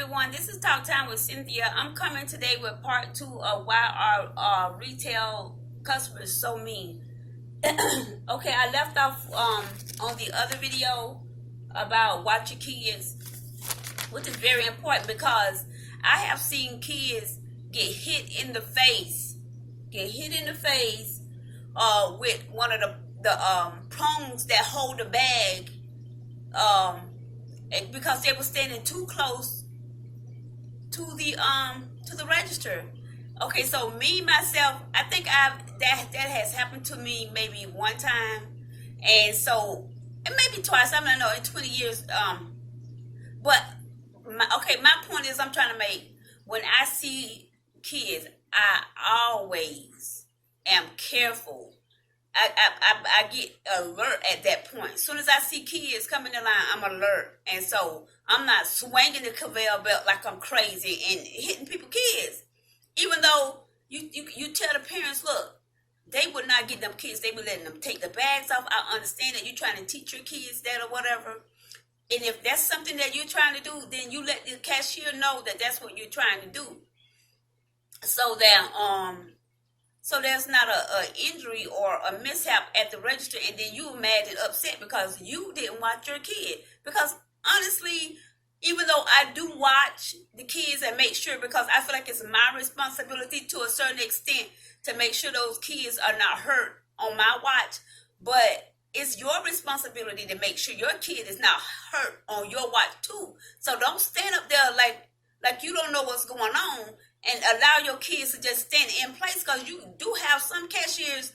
everyone. This is Talk Time with Cynthia. I'm coming today with part two of why our retail customers so mean. Okay, I left off on the other video about watch your kids, which is very important because I have seen kids get hit in the face, with one of the prongs that hold the bag, because they were standing too close to the register. Okay, so me myself, I think that has happened to me maybe one time, and so and maybe twice. I don't know, in 20 years. But my point is, I'm trying to make, when I see kids, I always am careful. I get alert at that point. As soon as I see kids coming in line, I'm alert. And so I'm not swinging the conveyor belt like I'm crazy and hitting people's kids. Even though you tell the parents, look, they would not get them kids. They would letting them take the bags off. I understand that you're trying to teach your kids that or whatever. And if that's something that you're trying to do, then you let the cashier know that that's what you're trying to do. So that so there's not a injury or a mishap at the register, and then you're mad and upset because you didn't watch your kid. Because honestly, even though I do watch the kids and make sure, because I feel like it's my responsibility to a certain extent to make sure those kids are not hurt on my watch, but it's your responsibility to make sure your kid is not hurt on your watch too. So don't stand up there like you don't know what's going on and allow your kids to just stand in place, because you do have some cashiers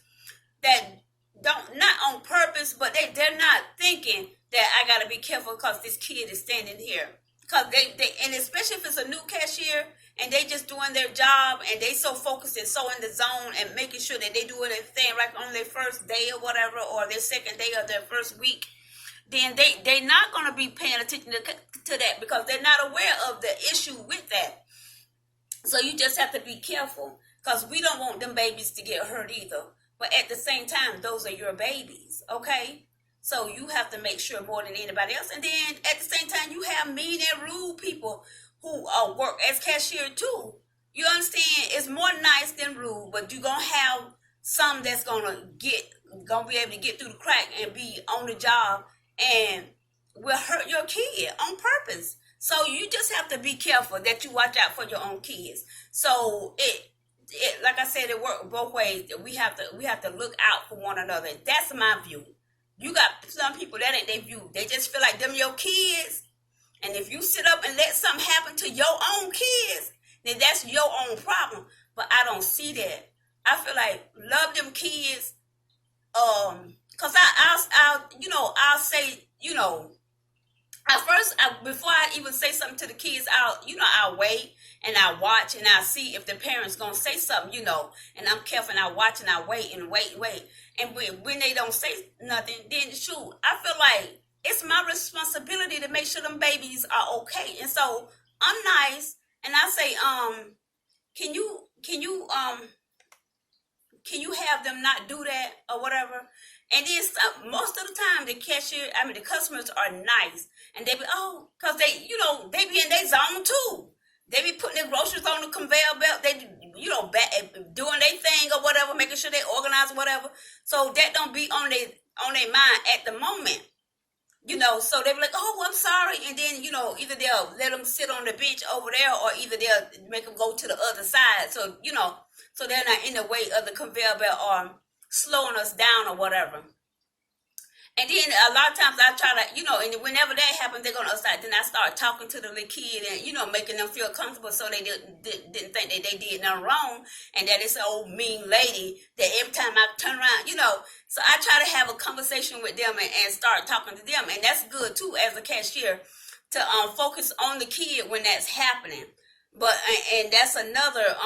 that don't, not on purpose, but they're not thinking that I gotta be careful because this kid is standing here. Because they and especially if it's a new cashier and they just doing their job and they so focused and so in the zone and making sure that they do everything right on their first day or whatever, or their second day or their first week, then they're not gonna be paying attention to that because they're not aware of the issue with that. So you just have to be careful, because we don't want them babies to get hurt either. But at the same time, those are your babies, okay? So you have to make sure more than anybody else. And then at the same time, you have mean and rude people who work as cashier too. You understand? It's more nice than rude, but you're gonna have some that's gonna be able to get through the crack and be on the job and will hurt your kid on purpose. So you just have to be careful that you watch out for your own kids. So it like I said, it works both ways. We have to look out for one another. That's my view. You got some people that ain't their view. They just feel like them your kids. And if you sit up and let something happen to your own kids, then that's your own problem. But I don't see that. I feel like love them kids. Cause I'll say, before I even say something to the kids, I'll wait and I watch and I see if the parents gonna say something, and I'm careful and I watch and I wait. And when they don't say nothing, then shoot, I feel like it's my responsibility to make sure them babies are okay. And so I'm nice and I say, can you have them not do that or whatever? And then most of the time, the customers are nice, and they be, cause they be in their zone too. They be putting their groceries on the conveyor belt. They, doing their thing or whatever, making sure they organize or whatever. So that don't be on their mind at the moment. So they be like, oh, I'm sorry. And then, either they'll let them sit on the bench over there, or either they'll make them go to the other side. So, so they're not in the way of the conveyor belt or slowing us down or whatever. And then a lot of times I try to, and whenever that happens, they're going to upside. Then I start talking to the little kid and, making them feel comfortable so they didn't think that they did nothing wrong and that it's an old mean lady that every time I turn around, So I try to have a conversation with them and start talking to them. And that's good, too, as a cashier, to focus on the kid when that's happening. And that's another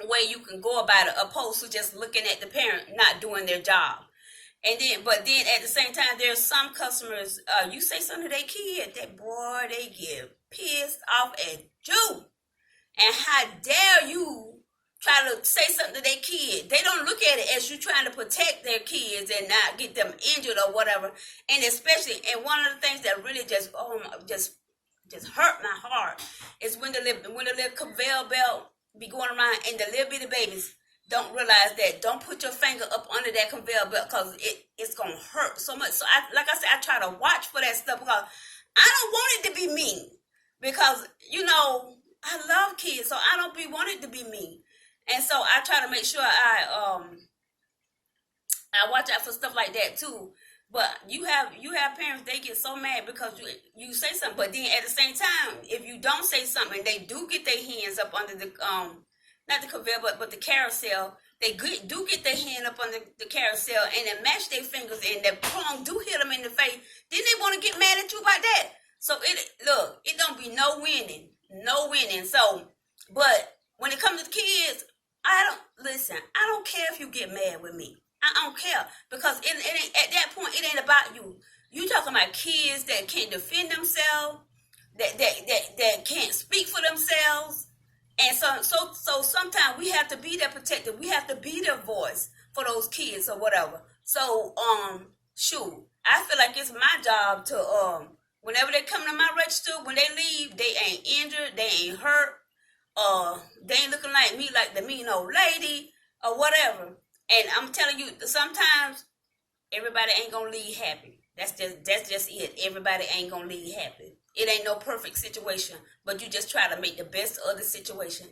way you can go about it, opposed to just looking at the parent not doing their job. But then at the same time, there's some customers, you say something to their kid, they get pissed off at you. And how dare you try to say something to their kid? They don't look at it as you trying to protect their kids and not get them injured or whatever. And especially, and one of the things that really just just hurt my heart is when the little conveyor belt be going around and the little bitty babies don't realize that. Don't put your finger up under that conveyor belt because it's gonna hurt so much. So like I said, I try to watch for that stuff because I don't want it to be me. Because I love kids, so I don't want it to be me. And so I try to make sure I watch out for stuff like that too. But you have parents, they get so mad because you say something, but then at the same time, if you don't say something, they do get their hands up under the not the conveyor, but the carousel. They do get their hand up under the carousel and then match their fingers, and the prong do hit them in the face. Then they want to get mad at you about that. So it don't be no winning. So, but when it comes to kids, I don't care if you get mad with me. I don't care because it ain't at that point. It ain't about you. You talking about kids that can't defend themselves, that can't speak for themselves, and so sometimes we have to be their protector. We have to be their voice for those kids or whatever. So shoot, I feel like it's my job to whenever they come to my register, when they leave, they ain't injured, they ain't hurt, they ain't looking like me, like the mean old lady or whatever. And I'm telling you, sometimes everybody ain't gonna leave happy. That's just it. Everybody ain't gonna leave happy. It ain't no perfect situation, but you just try to make the best of the situation,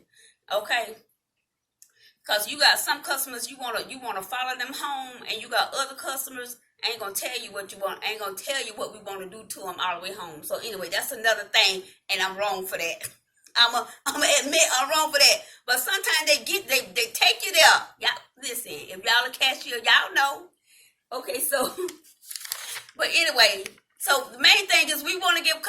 okay? Because you got some customers you wanna follow them home, and you got other customers ain't gonna tell you what you want. Ain't gonna tell you what we want to do to them all the way home. So anyway, that's another thing, and I'm wrong for that. I'm admit I'm wrong for that. But sometimes they take you there. Y'all listen. If y'all a cashier, y'all know. Okay, so but anyway, so the main thing is we want to give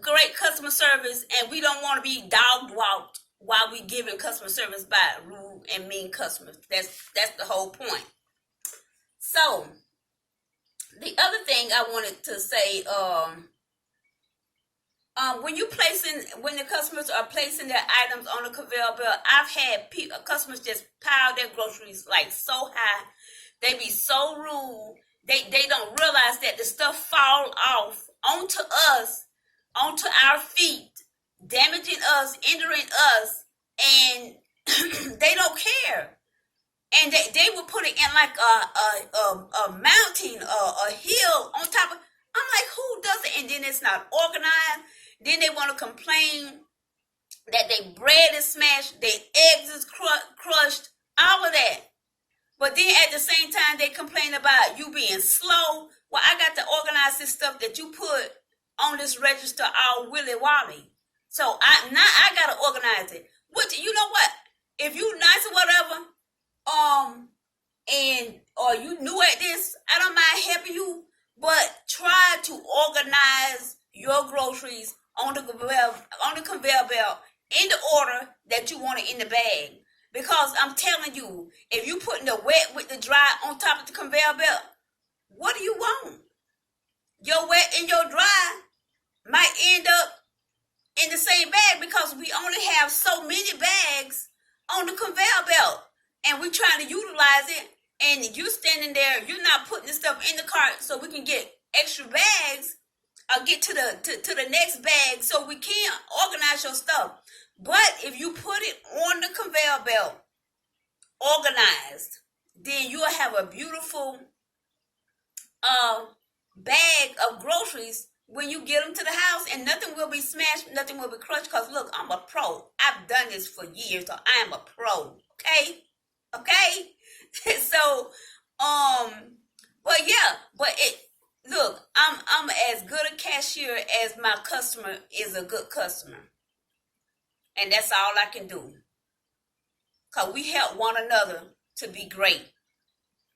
great customer service, and we don't want to be dog walked while we giving customer service by rude and mean customers. That's the whole point. So the other thing I wanted to say, when the customers are placing their items on the conveyor belt, I've had customers just pile their groceries like so high. They be so rude. They don't realize that the stuff fall off onto us, onto our feet, damaging us, injuring us, and they don't care. And they will put it in like a mountain, a hill on top of. I'm like, who does it? And then it's not organized. Then they want to complain that their bread is smashed, their eggs is crushed, all of that. But then at the same time, they complain about you being slow. Well, I got to organize this stuff that you put on this register all willy-wally. So I got to organize it. Which, you know what? If you nice or whatever, or you new at this, I don't mind helping you, but try to organize your groceries on the conveyor belt in the order that you want it in the bag. Because I'm telling you, if you putting the wet with the dry on top of the conveyor belt, what do you want? Your wet and your dry might end up in the same bag because we only have so many bags on the conveyor belt. And we're trying to utilize it, and you standing there, you're not putting the stuff in the cart so we can get extra bags or get to the next bag so we can organize your stuff. But if you put it on the conveyor belt, organized, then you'll have a beautiful bag of groceries when you get them to the house, and nothing will be smashed, nothing will be crushed. Because look, I'm a pro. I've done this for years, so I am a pro. Okay. So, look, I'm as good a cashier as my customer is a good customer. And that's all I can do. Because we help one another to be great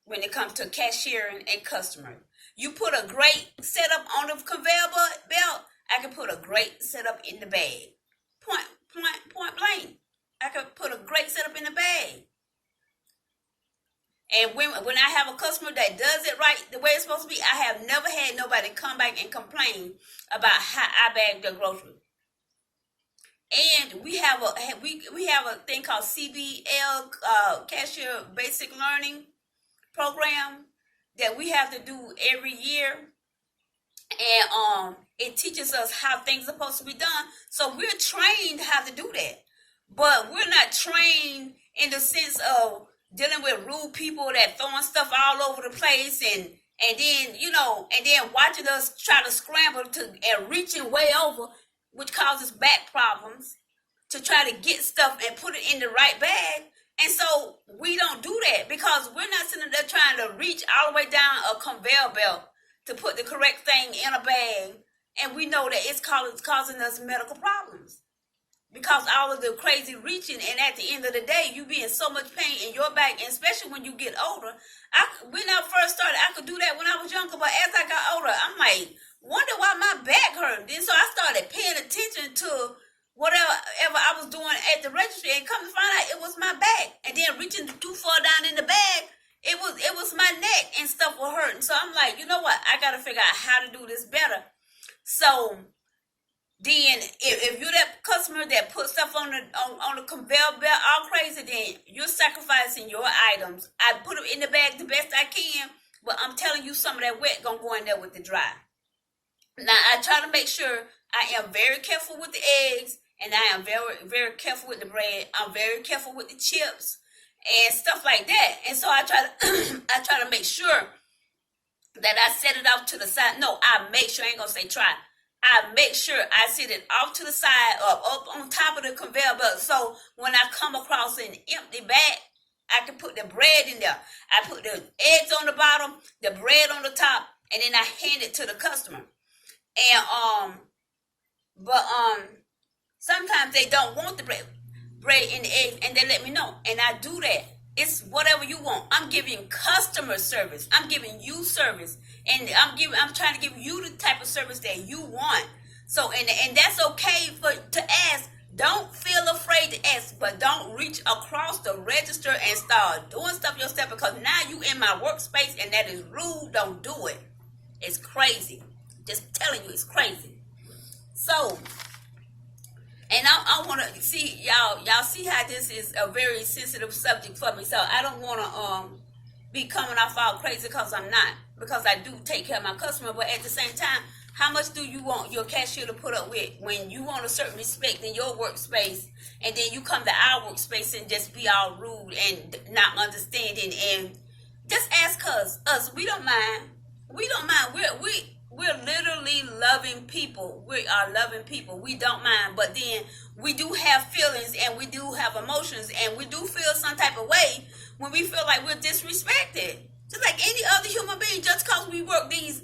when it comes to cashiering and customer. You put a great setup on the conveyor belt, I can put a great setup in the bag. Point blank. I can put a great setup in the bag. And when I have a customer that does it right the way it's supposed to be, I have never had nobody come back and complain about how I bag their groceries. And we have a thing called CBL, Cashier Basic Learning Program, that we have to do every year. And It teaches us how things are supposed to be done. So we're trained how to do that. But we're not trained in the sense of dealing with rude people that throwing stuff all over the place and then and then watching us try to scramble to and reaching way over, which causes back problems to try to get stuff and put it in the right bag. And so we don't do that because we're not sitting there trying to reach all the way down a conveyor belt to put the correct thing in a bag. And we know that it's causing us medical problems because all of the crazy reaching, and at the end of the day, you be in so much pain in your back, and especially when you get older. When I first started, I could do that when I was younger, but as I got older, I'm like, wonder why my back hurt. Then so I started paying attention to whatever I was doing at the registry, and come to find out it was my back. And then reaching too far down in the bag, it was my neck and stuff was hurting. So I'm like, you know what? I got to figure out how to do this better. So then if you're that customer that puts stuff on the conveyor belt all crazy, then you're sacrificing your items. I put them in the bag the best I can, but I'm telling you, some of that wet gonna go in there with the dry. Now I try to make sure I am very careful with the eggs, and I am very, very careful with the bread. I'm very careful with the chips and stuff like that. And so I try to I try to make sure that I set it off to the side. No, I make sure, I ain't gonna say try. I make sure I set it off to the side, up on top of the conveyor belt. So when I come across an empty bag, I can put the bread in there. I put the eggs on the bottom, the bread on the top, and then I hand it to the customer. And but sometimes they don't want the bread and the eggs, and they let me know, and I do that. It's whatever you want. I'm giving customer service. I'm giving you service, and I'm trying to give you the type of service that you want. So and that's okay to ask. Don't feel afraid to ask, but don't reach across the register and start doing stuff yourself, because now you in my workspace and that is rude. Don't do it. It's crazy. Just telling you, it's crazy. So, and I want to see y'all see how this is a very sensitive subject for me. So I don't want to be coming off all crazy, because I'm not, because I do take care of my customer. But at the same time, how much do you want your cashier to put up with when you want a certain respect in your workspace, and then you come to our workspace and just be all rude and not understanding? And just ask us. We don't mind. We don't mind. We're literally loving people. We are loving people. We don't mind. But then we do have feelings, and we do have emotions, and we do feel some type of way when we feel like we're disrespected. Just like any other human being, just because we work these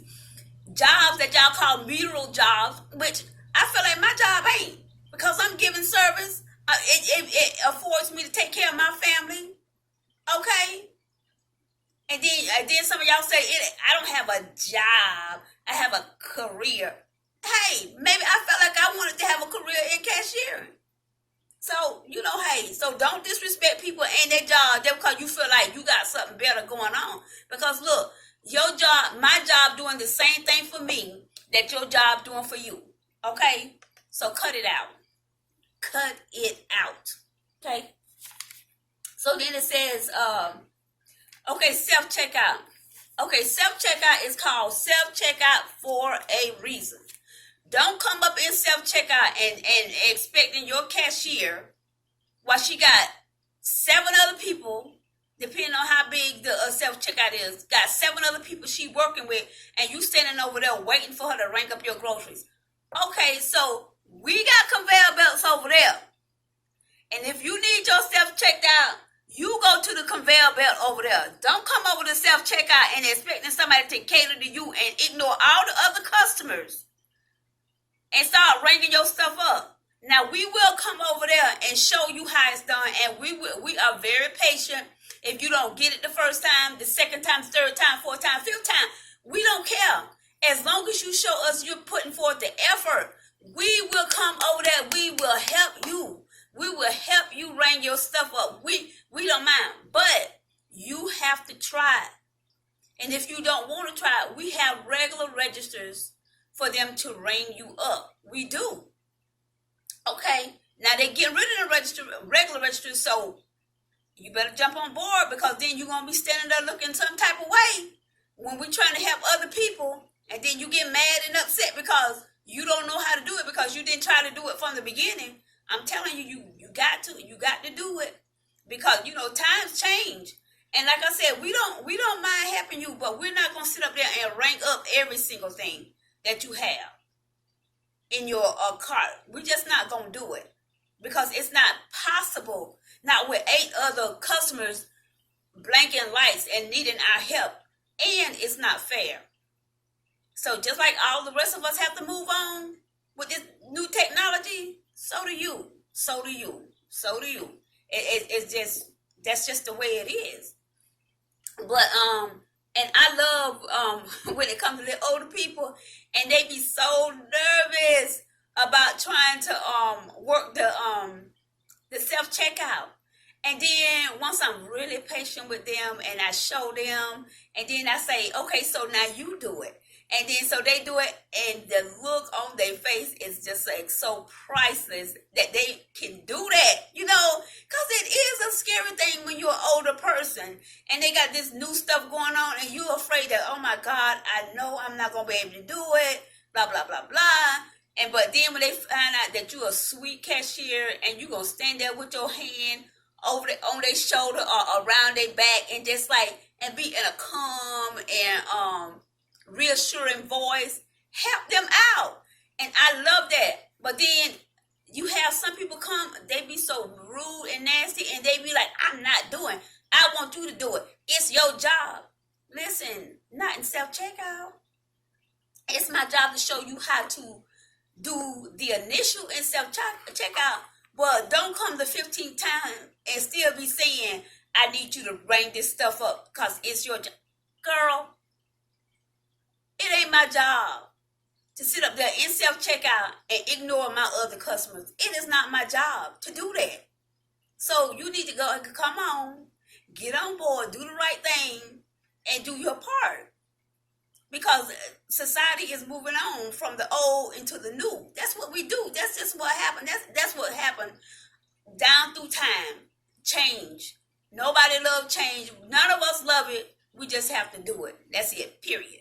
jobs that y'all call menial jobs, which I feel like my job ain't, because I'm giving service. It affords me to take care of my family. Okay? And then some of y'all say, I don't have a job. I have a career. Hey, maybe I felt like I wanted to have a career in cashiering. So, hey, so don't disrespect people and their job just because you feel like you got something better going on. Because look, your job, my job doing the same thing for me that your job doing for you. Okay? So cut it out. Cut it out. Okay? So then it says, self-checkout. Okay, self-checkout is called self-checkout for a reason. Don't come up in self-checkout and expecting your cashier, while she got 7 other people, depending on how big the self-checkout is, got 7 other people she working with, and you standing over there waiting for her to rank up your groceries. Okay, so we got conveyor belts over there. And if you need your self-checked out, you go to the conveyor belt over there. Don't come over to self-checkout and expecting somebody to cater to you and ignore all the other customers and start ranking your stuff up. Now, we will come over there and show you how it's done, and we are very patient. If you don't get it the first time, the second time, third time, fourth time, fifth time, we don't care. As long as you show us you're putting forth the effort, we will come over there. We will help you. We will help you ring your stuff up. We don't mind, but you have to try it. And if you don't want to try it, we have regular registers for them to ring you up. We do. Okay. Now they get rid of the regular registers, so you better jump on board, because then you're gonna be standing there looking some type of way when we're trying to help other people, and then you get mad and upset because you don't know how to do it because you didn't try to do it from the beginning. I'm telling you, you got to do it because times change. And like I said, we don't mind helping you, but we're not gonna sit up there and rank up every single thing that you have in your cart. We're just not gonna do it because it's not possible. Not with 8 other customers blanking lights and needing our help, and it's not fair. So just like all the rest of us have to move on with this new technology, so do you. So do you. So do you. It's just that's just the way it is. But and I love when it comes to the older people, and they be so nervous about trying to work the self checkout. And then once I'm really patient with them and I show them, and then I say, okay, so now you do it. And then so they do it, and the look on their face is just like so priceless that they can do that, because it is a scary thing when you're an older person and they got this new stuff going on and you're afraid that, oh my God, I know I'm not going to be able to do it, blah, blah, blah, blah. But then when they find out that you're a sweet cashier and you're going to stand there with your hand on their shoulder or around their back and just and be in a calm and reassuring voice, help them out. And I love that. But then you have some people come, they be so rude and nasty, and they be like, I'm not doing, I want you to do it. It's your job. Listen, not in self-checkout. It's my job to show you how to do the initial in self-checkout. But don't come the 15th time and still be saying, I need you to bring this stuff up because it's your job. Girl, it ain't my job to sit up there in self-checkout and ignore my other customers. It is not my job to do that. So you need to go and come on, get on board, do the right thing, and do your part. Because society is moving on from the old into the new. That's what we do. That's just what happened. That's what happened down through time. Change. Nobody loves change. None of us love it. We just have to do it. That's it. Period.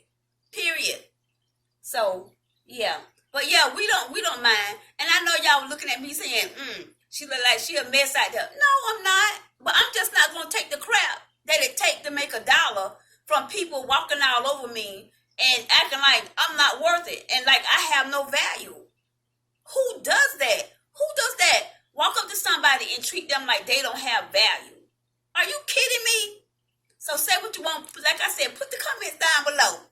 So yeah, but yeah, we don't mind. And I know y'all looking at me saying, she look like she a mess out there. No, I'm not. But I'm just not gonna take the crap that it take to make $1 from people walking all over me and acting like I'm not worth it and like I have no value. Who does that? Who does that? Walk up to somebody and treat them like they don't have value. Are you kidding me? So say what you want. Like I said, put the comments down below.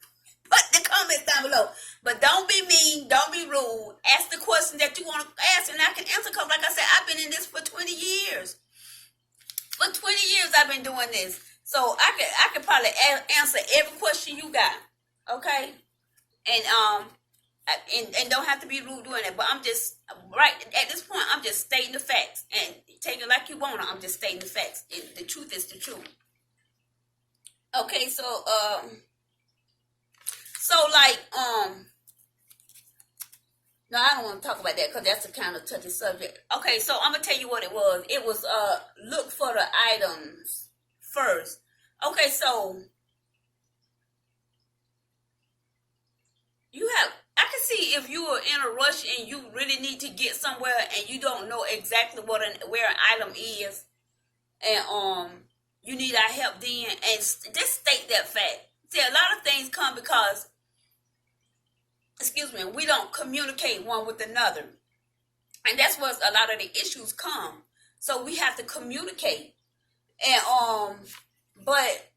Put the comments down below. But don't be mean. Don't be rude. Ask the question that you want to ask, and I can answer. Because like I said, I've been in this for 20 years. For 20 years, I've been doing this. So I could probably answer every question you got. Okay? And don't have to be rude doing it. But I'm just, right at this point, I'm just stating the facts. And take it like you want it. I'm just stating the facts. The truth is the truth. Okay, so, no, I don't want to talk about that because that's a kind of touchy subject. Okay, so I'm going to tell you what it was. It was, look for the items first. Okay, so I can see if you are in a rush and you really need to get somewhere and you don't know exactly where an item is and, you need our help then, and just state that fact. See, a lot of things come because, we don't communicate one with another. And that's where a lot of the issues come. So we have to communicate. And but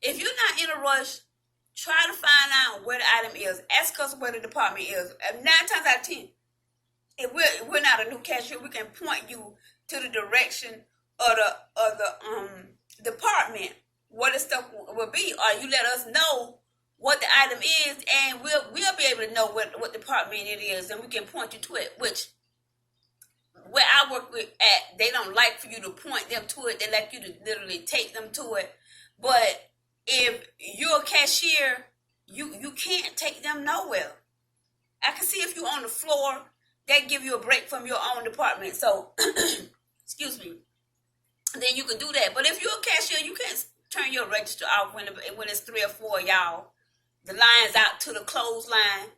if you're not in a rush, try to find out where the item is. Ask us where the department is. 9 times out of 10, if we're not a new cashier, we can point you to the direction of the department where the stuff will be, or you let us know what the item is, and we'll be able to know what department it is, and we can point you to it. Which where I work with at, they don't like for you to point them to it. They like you to literally take them to it. But if you're a cashier, you can't take them nowhere. I can see if you're on the floor, they give you a break from your own department. So, excuse me. Then you can do that. But if you're a cashier, you can't turn your register off when it's 3 or 4 of y'all. The line's out to the clothesline.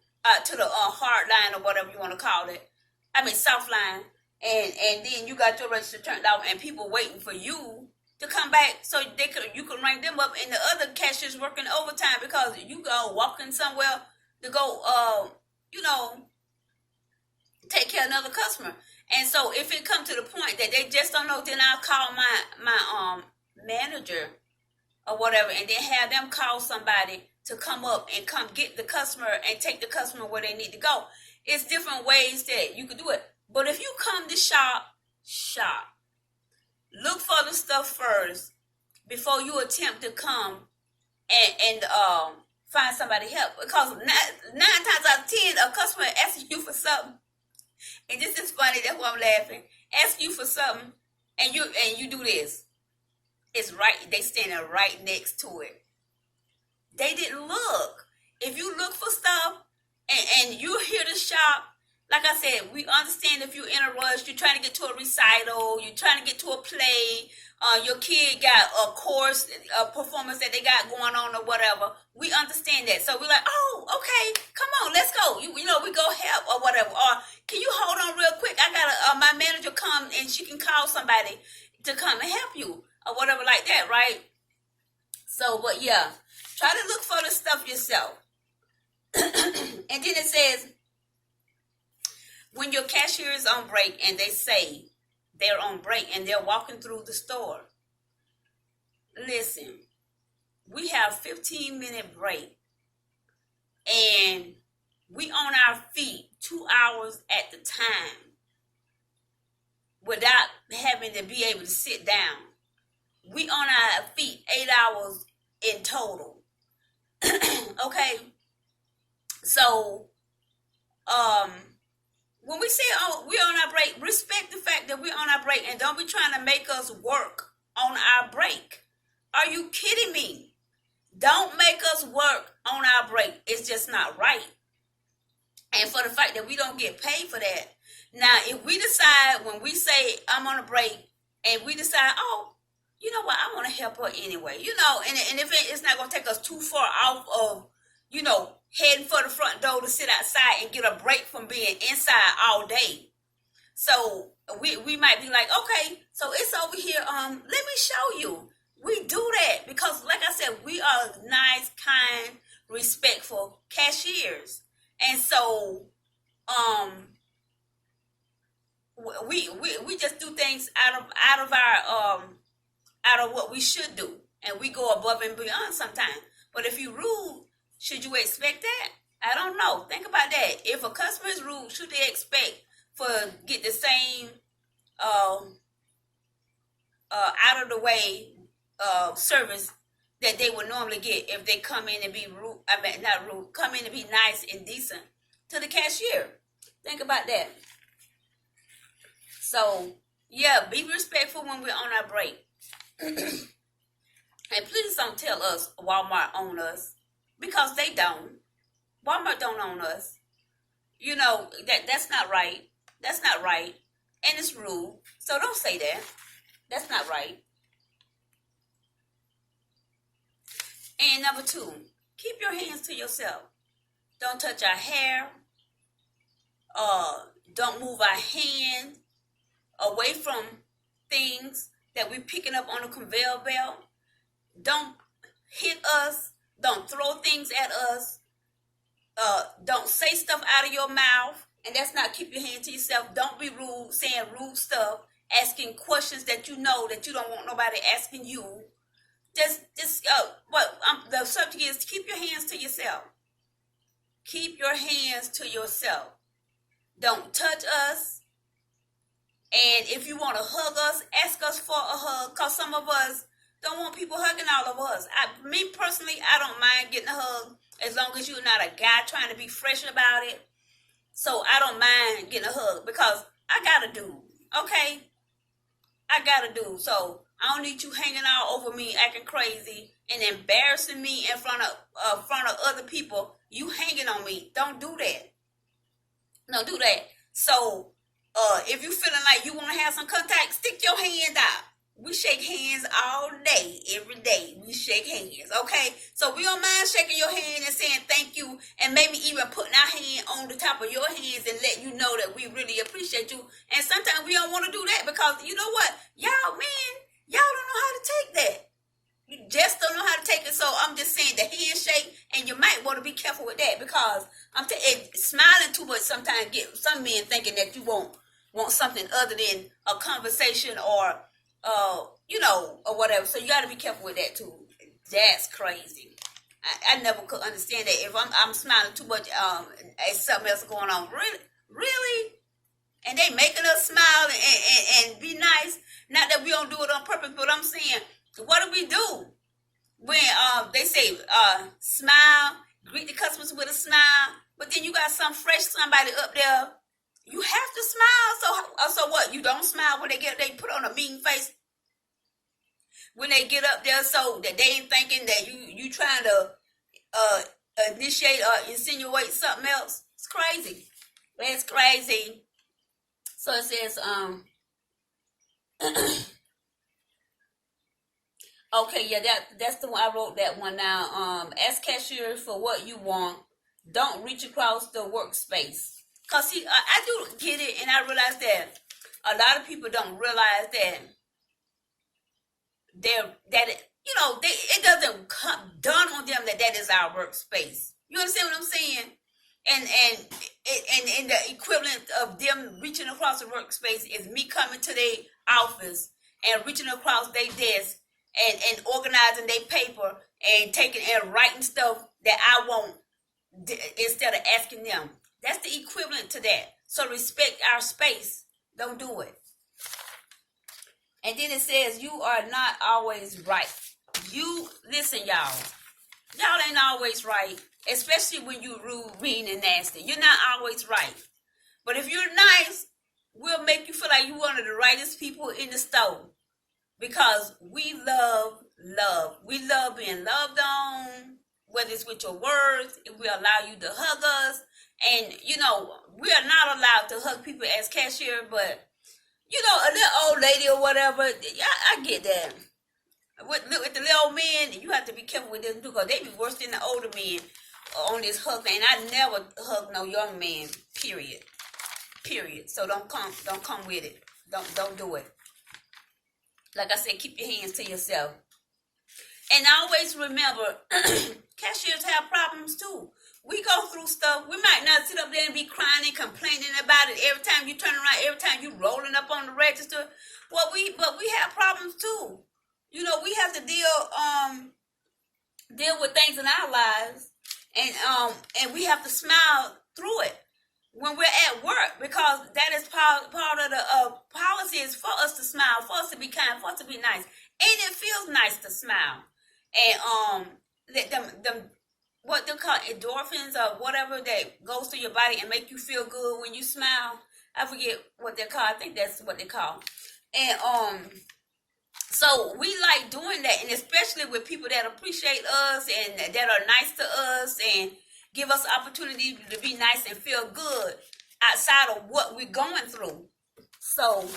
to the hard line or whatever you want to call it. I mean soft line, and then you got your register turned off, and people waiting for you to come back so you can rank them up, and the other cashiers working overtime because you go walking somewhere to go take care of another customer. And so if it comes to the point that they just don't know, then I'll call my manager or whatever, and then have them call somebody to come up and come get the customer and take the customer where they need to go. It's different ways that you could do it. But if you come to shop. Look for the stuff first before you attempt to come and find somebody help. Because nine times out of 10, a customer asks you for something, and this is funny. That's why I'm laughing. Ask you for something, and you do this. It's right. They standing right next to it. They didn't look. If you look for stuff and you're here to shop, like I said, we understand if you're in a rush, you're trying to get to a recital, you're trying to get to a play, your kid got a course, a performance that they got going on or whatever. We understand that. So we're like, oh, okay, come on, let's go. We go help or whatever. Or can you hold on real quick? I got my manager come and she can call somebody to come and help you or whatever like that, right? So, but yeah, try to look for the stuff yourself. And then it says, when your cashier is on break and they say they're on break and they're walking through the store, listen, we have 15-minute break and we on our feet 2 hours at the time without having to be able to sit down. We on our feet 8 hours in total. Okay? So, when we say we're on our break, respect the fact that we're on our break and don't be trying to make us work on our break. Are you kidding me? Don't make us work on our break. It's just not right. And for the fact that we don't get paid for that. Now, if we decide when we say I'm on a break and we decide, oh, you know what, I want to help her anyway, and if it's not going to take us too far off of, heading for the front door to sit outside and get a break from being inside all day. So we might be like, okay, so it's over here. Let me show you. We do that because, like I said, we are nice, kind, respectful cashiers. And so we just do things out of what we should do. And we go above and beyond sometimes. But if you're rude, should you expect that? I don't know. Think about that. If a customer is rude, should they expect get the same out of the way service that they would normally get if they come in and be rude? I mean, not rude. Come in and be nice and decent to the cashier. Think about that. So yeah, be respectful when we're on our break. And please don't tell us Walmart own us. Because they don't. Walmart don't own us. That's not right. That's not right. And it's rude. So don't say that. That's not right. And number 2, keep your hands to yourself. Don't touch our hair. Don't move our hand away from things that we're picking up on the conveyor belt. Don't hit us. Don't throw things at us. Don't say stuff out of your mouth. And that's not keep your hand to yourself. Don't be rude, saying rude stuff, asking questions that you don't want nobody asking you. The subject is keep your hands to yourself. Keep your hands to yourself. Don't touch us. And if you want to hug us, ask us for a hug. Because some of us don't want people hugging all of us. Me personally, I don't mind getting a hug as long as you're not a guy trying to be fresh about it. So I don't mind getting a hug because I got a dude, okay? I got a dude. So I don't need you hanging all over me, acting crazy and embarrassing me in front of other people. You hanging on me. Don't do that. Don't do that. So if you feeling like you want to have some contact, stick your hand out. We shake hands all day, every day. We shake hands, okay? So we don't mind shaking your hand and saying thank you, and maybe even putting our hand on the top of your hands and let you know that we really appreciate you. And sometimes we don't want to do that because you know what? Y'all don't know how to take that. You just don't know how to take it. So I'm just saying the handshake, and you might want to be careful with that because smiling too much sometimes get some men thinking that you want something other than a conversation or or whatever. So you got to be careful with that too. That's crazy. I never could understand that. If I'm smiling too much, and something else going on. Really, and they making us smile and be nice. Not that we don't do it on purpose, but I'm saying, what do we do when they say smile, greet the customers with a smile, but then you got some fresh somebody up there. You have to smile. So what? You don't smile when they put on a mean face when they get up there, so that they ain't thinking that you trying to initiate or insinuate something else. It's crazy. It's crazy. So it says okay, yeah, that's the one. I wrote that one now. Ask cashiers for what you want. Don't reach across the workspace. Cause see, I do get it, and I realize that a lot of people don't realize that it doesn't come dawn on them that is our workspace. You understand what I'm saying? And the equivalent of them reaching across the workspace is me coming to their office and reaching across their desk and organizing their paper and taking and writing stuff that I want instead of asking them. That's the equivalent to that. So respect our space. Don't do it. And then it says you are not always right. You listen, y'all. Y'all ain't always right, especially when you rude, mean, and nasty. You're not always right. But if you're nice, we'll make you feel like you're one of the rightest people in the store. Because we love love. We love being loved on, whether it's with your words, if we allow you to hug us. And, we are not allowed to hug people as cashier, but, a little old lady or whatever, I get that. With the little old men, you have to be careful with them too, because they be worse than the older men on this hug thing. I never hug no young man, period. So don't come with it. Don't do it. Like I said, keep your hands to yourself. And always remember, cashiers have problems too. We go through stuff. We might not sit up there and be crying and complaining about it every time you turn around, every time you rolling up on the register. But we have problems too. We have to deal with things in our lives, and we have to smile through it when we're at work, because that is part of the policy is for us to smile, for us to be kind, for us to be nice, and it feels nice to smile, and let them what they call endorphins or whatever that goes through your body and make you feel good when you smile. I forget what they're called. I think that's what they call, and so we like doing that, and especially with people that appreciate us and that are nice to us and give us opportunity to be nice and feel good outside of what we're going through. So,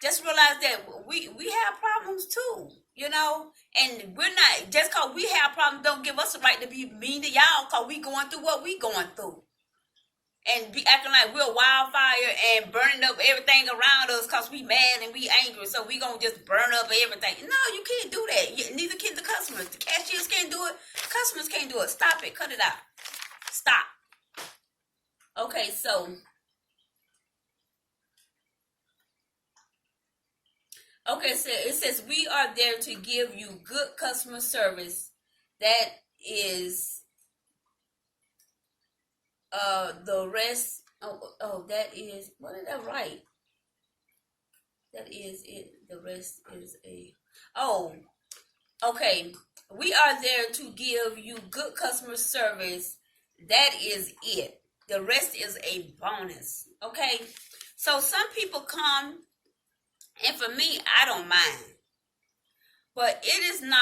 just realize that we have problems too, and we're not, just because we have problems don't give us the right to be mean to y'all because we going through what we going through. And be acting like we're wildfire and burning up everything around us because we mad and we angry. So we going to just burn up everything. No, you can't do that. Neither can the customers. The cashiers can't do it. Customers can't do it. Stop it. Cut it out. Stop. Okay, so. Okay, so it says we are there to give you good customer service. That is... the rest, that is, what did I write? That is it. The rest is okay. We are there to give you good customer service. That is it. The rest is a bonus. Okay. So some people come, and for me, I don't mind. But it is not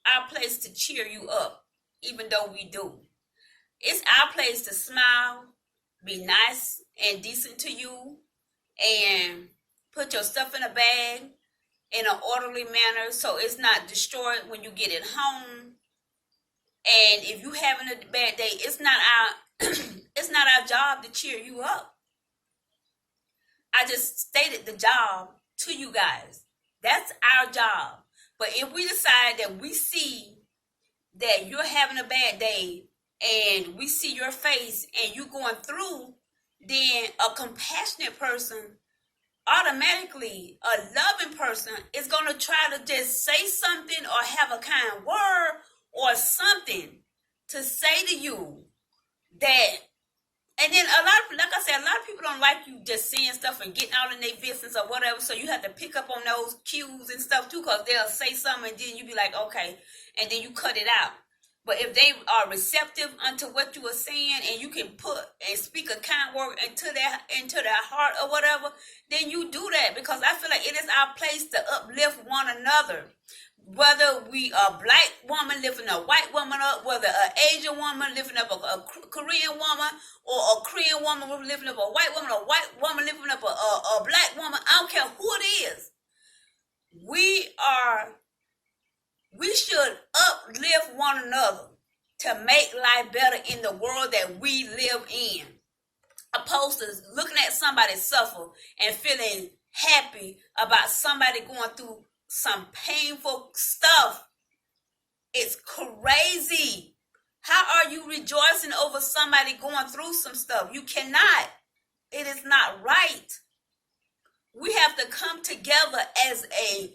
our place to cheer you up, even though we do. It's our place to smile, be nice and decent to you, and Put your stuff in a bag in an orderly manner so it's not destroyed when you get it home. And if you having a bad day, it's not our it's not our job to cheer you up. I just stated the job to you guys. That's our job. But if we decide that we see that you're having a bad day and we see your face and you going through, then a compassionate person, automatically a loving person, is going to try to just say something or have a kind word or something to say to you that. And then a lot of, like I said, a lot of people don't like you just saying stuff and getting out in their business or whatever. So you have to pick up on those cues and stuff too, because they'll say something and then you be like, okay, and then you cut it out. But if they are receptive unto what you are saying and you can put and speak a kind word into their heart or whatever, then you do that, because I feel like it is our place to uplift one another. Whether we a black woman lifting a white woman up, whether an Asian woman lifting up a Korean woman, or a Korean woman lifting up a white woman lifting up a black woman, I don't care who it is. We should uplift one another to make life better in the world that we live in, opposed to looking at somebody suffer and feeling happy about somebody going through some painful stuff. It's crazy. How are you rejoicing over somebody going through some stuff? You cannot. It is not right. We have to come together as a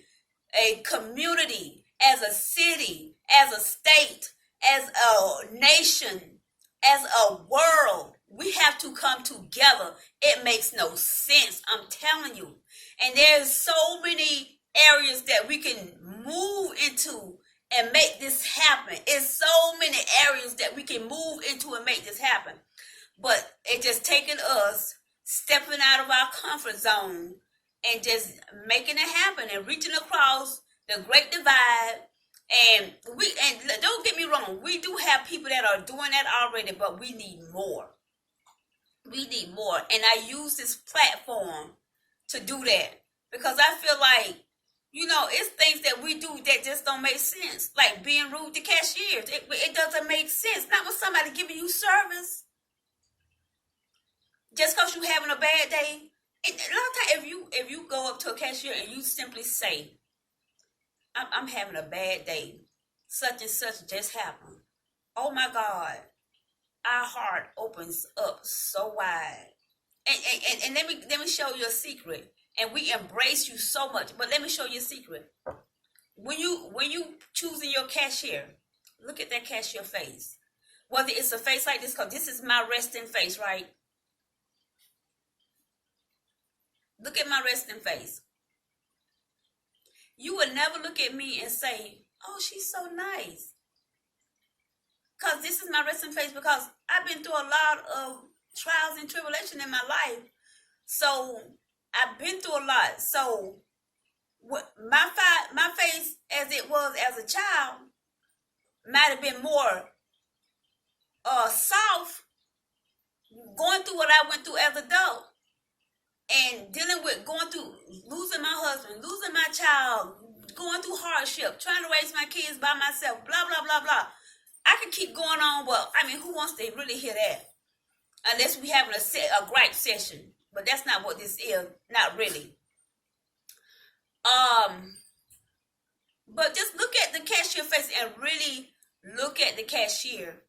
community, as a city, as a state, as a nation, as a world. We have to come together. It makes no sense, I'm telling you. And there's so many areas that we can move into and make this happen. It's so many areas that we can move into and make this happen. But it's just taking us stepping out of our comfort zone and just making it happen and reaching across the great divide. And don't get me wrong, we do have people that are doing that already, but we need more. We need more. And I use this platform to do that, because I feel like, you know, it's things that we do that just don't make sense. Like being rude to cashiers. It doesn't make sense. Not when somebody giving you service. Just because you're having a bad day. A lot of times, if you go up to a cashier and you simply say, I'm having a bad day, such and such just happened. Oh my God. Our heart opens up so wide. And let me show you a secret. And we embrace you so much. But let me show you a secret. When you choosing your cashier, look at that cashier face. Whether it's a face like this, because this is my resting face, right? Look at my resting face. You would never look at me and say, oh, she's so nice. Because this is my resting face, because I've been through a lot of trials and tribulation in my life. So I've been through a lot. So my face, as it was as a child, might have been more soft, going through what I went through as an adult, and dealing with going through losing my husband, losing my child, going through hardship, trying to raise my kids by myself, blah, blah, blah, blah. I could keep going on, but I mean, who wants to really hear that? Unless we having a gripe session. But that's not what this is. Not really. But just look at the cashier face and really look at the cashier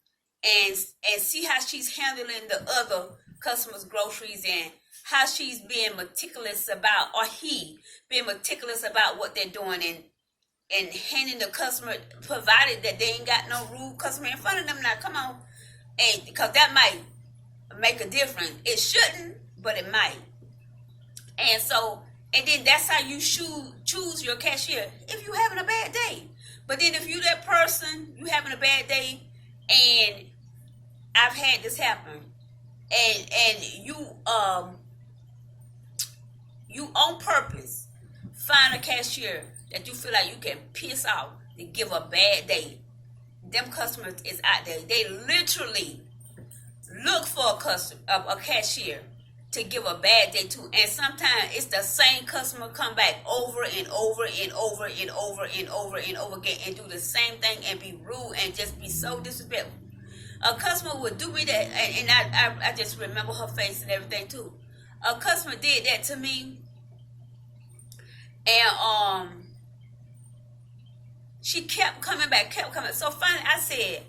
and see how she's handling the other customers' groceries and how she's being meticulous about, or he being meticulous about what they're doing and handing the customer, provided that they ain't got no rude customer in front of them. Now, come on. And because that might make a difference. It shouldn't, but it might. And so, and then that's how you choose your cashier if you're having a bad day. But then if you that person, you having a bad day, and I've had this happen, and you on purpose find a cashier that you feel like you can piss off to give a bad day. Them customers is out there. They literally look for a cashier to give a bad day to. And sometimes it's the same customer come back over and over and over and over and over and over again and do the same thing and be rude and just be so disrespectful. A customer would do me that, and I just remember her face and everything too. A customer did that to me, and she kept coming back, kept coming. So finally I said,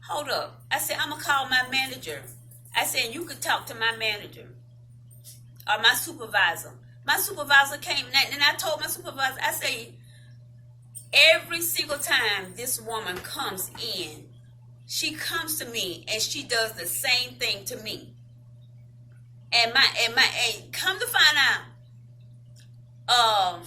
hold up. I said, I'm going to call my manager. I said, you could talk to my manager or my supervisor. My supervisor came, and I told my supervisor, I say, every single time this woman comes in, she comes to me and she does the same thing to me. And come to find out,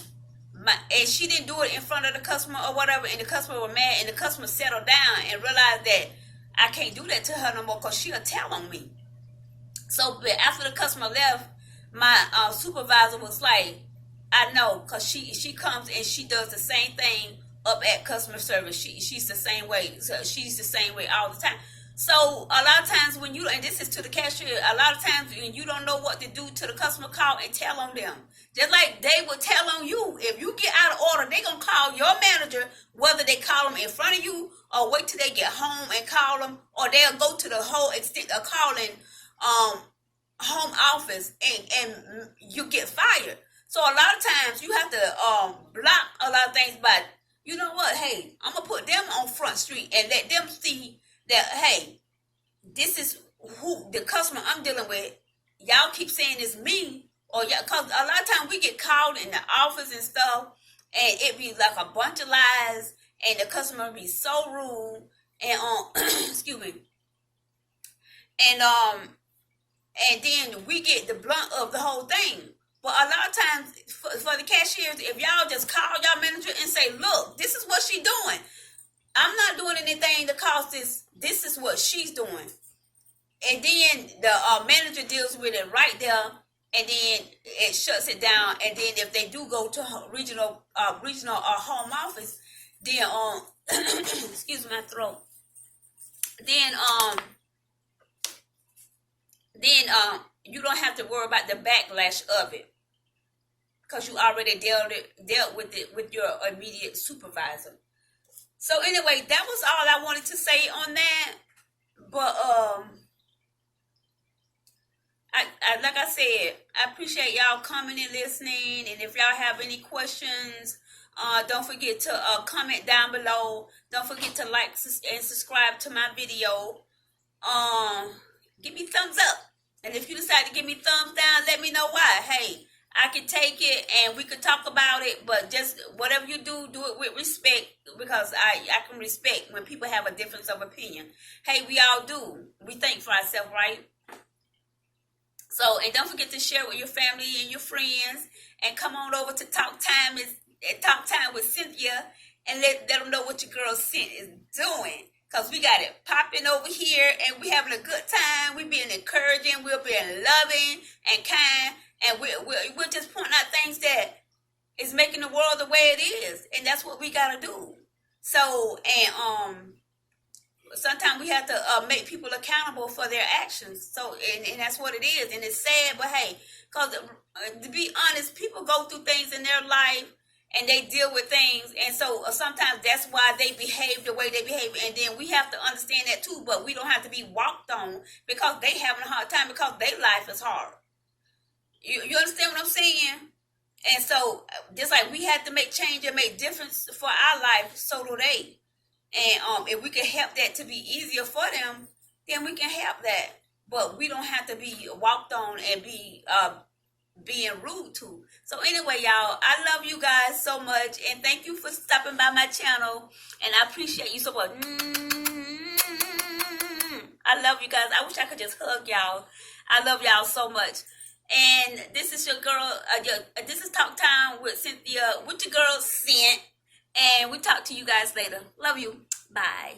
and she didn't do it in front of the customer or whatever, and the customer was mad, and the customer settled down and realized that I can't do that to her no more because she'll tell on me. So but after the customer left, my supervisor was like, I know, because she comes and she does the same thing up at customer service. She's the same way. So she's the same way all the time. So a lot of times when you, and this is to the cashier, a lot of times when you don't know what to do to the customer, call and tell on them. Just like they will tell on you. If you get out of order, they're going to call your manager, whether they call them in front of you or wait till they get home and call them, or they'll go to the whole extent of calling home office and you get fired. So a lot of times you have to block a lot of things, but you know what? Hey, I'm going to put them on Front Street and let them see that, hey, this is who the customer I'm dealing with. Y'all keep saying it's me, or yeah, because a lot of times we get called in the office and stuff, and it be like a bunch of lies, and the customer be so rude, and excuse me, and then we get the blunt of the whole thing. But a lot of times for the cashiers, if y'all just call y'all manager and say, look, this is what she doing. I'm not doing anything to cause this. This is what she's doing. And then the manager deals with it right there, and then it shuts it down. And then if they do go to regional or home office, then excuse my throat. Then you don't have to worry about the backlash of it, because you already dealt with it with your immediate supervisor. So anyway, that was all I wanted to say on that. But I like I said, I appreciate y'all coming and listening. And if y'all have any questions, don't forget to comment down below. Don't forget to like and subscribe to my video. Give me thumbs up. And if you decide to give me thumbs down, let me know why. Hey, I can take it and we could talk about it, but just whatever you do, do it with respect, because I can respect when people have a difference of opinion. Hey, we all do. We think for ourselves, right? So, and don't forget to share with your family and your friends, and come on over to Talk Time with Cynthia, and let them know what your girl Cynthia is doing. Because we got it popping over here, and we having a good time. We being encouraging. We're being loving and kind. And we're just pointing out things that is making the world the way it is. And that's what we got to do. So, and sometimes we have to make people accountable for their actions. So, and that's what it is. And it's sad, but hey, because to be honest, people go through things in their life, and they deal with things, and so sometimes that's why they behave the way they behave, and then we have to understand that too, but we don't have to be walked on because they having a hard time, because their life is hard. You understand what I'm saying? And so, just like we had to make change and make difference for our life, so do they. And if we can help that to be easier for them, then we can help that. But we don't have to be walked on and be being rude to. So anyway, y'all, I love you guys so much, and thank you for stopping by my channel, and I appreciate you so much. I love you guys. I wish I could just hug y'all. I love y'all so much. And this is your girl, this is Talk Time with Cynthia, with your girl Cynth, and we talk to you guys later. Love you. Bye.